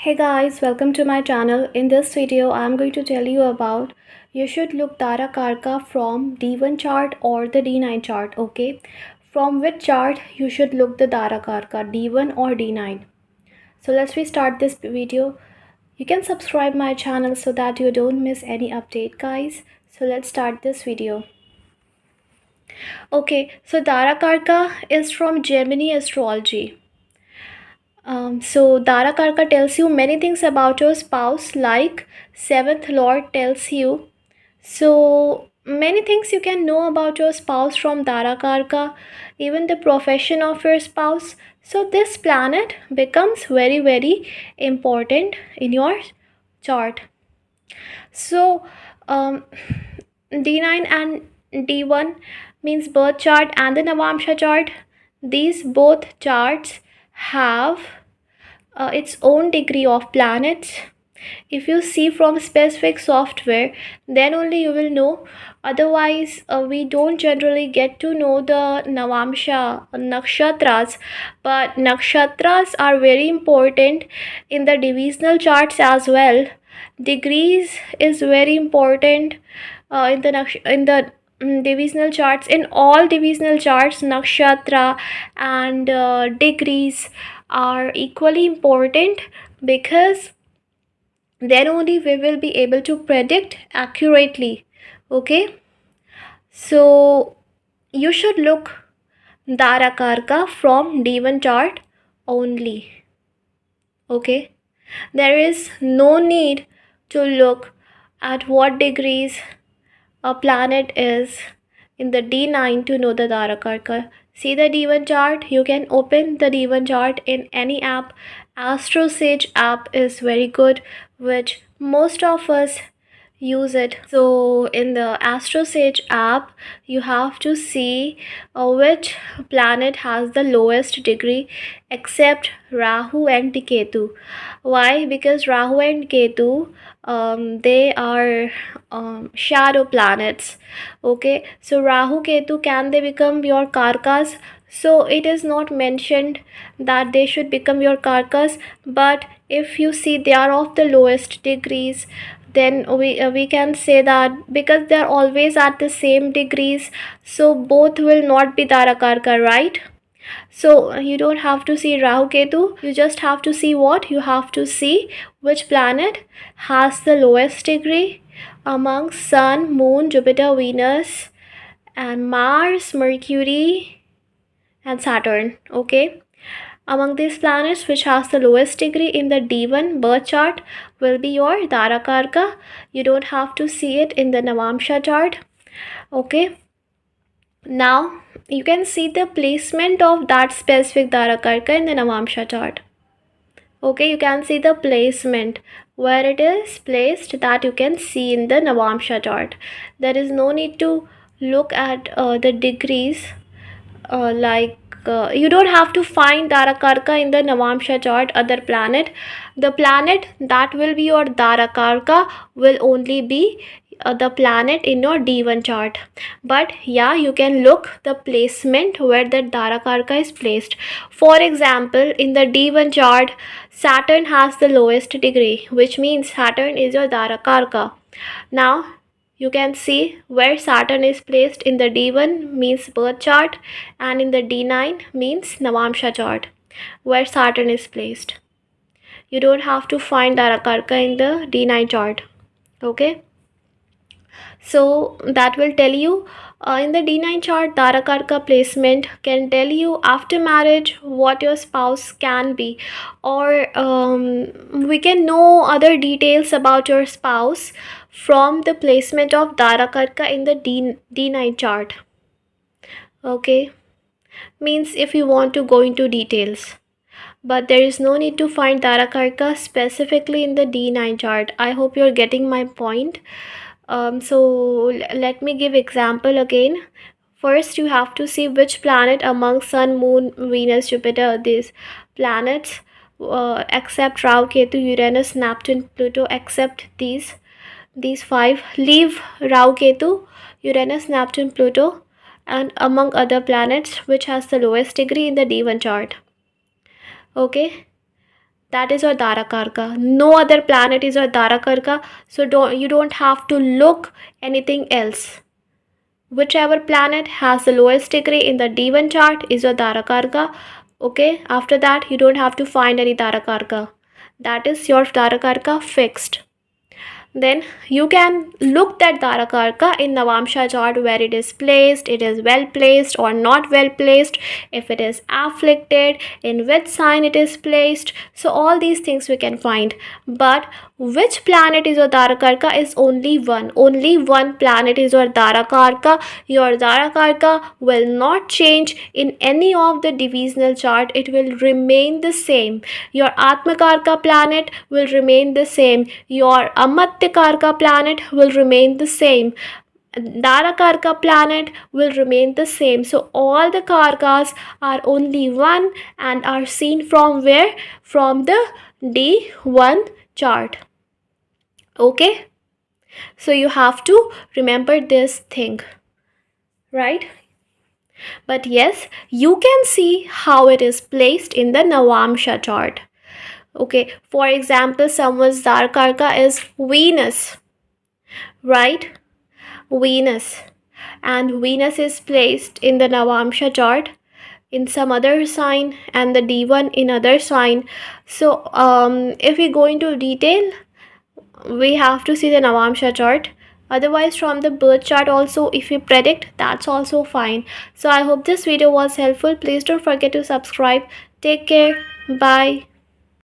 Hey guys, welcome to my channel. In this video, I'm going to tell you about you should look Darakaraka from D1 chart or the D9 chart, okay? From which chart you should look the Darakaraka, D1 or D9. So let's restart this video. You can subscribe my channel so that you don't miss any update, guys. So let's start this video. Okay, so Darakaraka is from Gemini astrology. So Darakaraka tells you many things about your spouse, like seventh lord tells you. So many things you can know about your spouse from Darakaraka, even the profession of your spouse. So this planet becomes very important in your chart. So um, D9 and D1 means birth chart and the Navamsha chart. These both charts have its own degree of planets. If you see from specific software, then only you will know. Otherwise we don't generally get to know the Navamsha nakshatras, but nakshatras are very important in the divisional charts as well. Degrees is very important in the divisional charts. In all divisional charts, nakshatra and degrees are equally important, because then only we will be able to predict accurately. Okay, so you should look Darakaraka from D1 chart only. Okay, there is no need to look at what degrees a planet is in the D9 to know the Darakaraka. See the D1 chart. You can open the D1 chart in any app. Astro Sage app is very good, which most of us use it. So in the Astro Sage app, you have to see which planet has the lowest degree, except Rahu and Ketu. Why? Because Rahu and Ketu, they are shadow planets. Okay, so Rahu Ketu, can they become your karkas? So it is not mentioned that they should become your karkas, but if you see they are of the lowest degrees, then we can say that because they are always at the same degrees, so both will not be Darakaraka, right? So you don't have to see Rahu Ketu, you just have to see what? You have to see which planet has the lowest degree among Sun, Moon, Jupiter, Venus, and Mars, Mercury, and Saturn. Okay, among these planets, which has the lowest degree in the D1 birth chart will be your Darakaraka. You don't have to see it in the Navamsha chart. Okay, now you can see the placement of that specific Darakaraka in the Navamsha chart. Okay, you can see the placement where it is placed, that you can see in the Navamsha chart. There is no need to look at the degrees, you don't have to find Darakaraka in the Navamsha chart, other planet. The planet that will be your Darakaraka will only be the planet in your D1 chart. But yeah, you can look the placement where the Darakaraka is placed. For example, in the D1 chart, Saturn has the lowest degree, which means Saturn is your Darakaraka. Now you can see where Saturn is placed in the D1 means birth chart, and in the D9 means Navamsha chart, where Saturn is placed. You don't have to find Darakaraka in the D9 chart. Okay, so that will tell you in the D9 chart, Darakaraka placement can tell you after marriage what your spouse can be, or we can know other details about your spouse from the placement of Darakaraka in the D9 chart. Okay, means if you want to go into details, but there is no need to find Darakaraka specifically in the D9 chart. I hope you're getting my point. So let me give example again. First, you have to see which planet among Sun, Moon, Venus, Jupiter, these planets, except Rahu, Ketu, Uranus, Neptune, Pluto, except these five. Leave Rahu, Ketu, Uranus, Neptune, Pluto, and among other planets, which has the lowest degree in the D1 chart. Okay. That is your Darakarka. No other planet is your Darakarka. So you don't have to look anything else. Whichever planet has the lowest degree in the D1 chart is your Darakarka. Okay, after that you don't have to find any Darakarka. That is your Darakarka fixed. Then you can look that Darakarka in Navamsha chart, where it is placed, it is well placed or not well placed, if it is afflicted, in which sign it is placed. So all these things we can find. But which planet is your Darakarka is only one. Only one planet is your Darakarka. Your Darakarka will not change in any of the divisional chart. It will remain the same. Your Atmakarka planet will remain the same. Your Amatyakarka planet will remain the same. Darakarka planet will remain the same. So all the karkas are only one and are seen from where? From the D1 chart. Okay, so you have to remember this thing, right? But yes, you can see how it is placed in the Navamsha chart. Okay, for example, someone's Darakarka is Venus, right? Venus, and Venus is placed in the Navamsha chart in some other sign and the D1 in other sign. So if we go into detail, we have to see the Navamsha chart. Otherwise, from the birth chart also, if you predict, that's also fine. So I hope this video was helpful. Please don't forget to subscribe. Take care. Bye.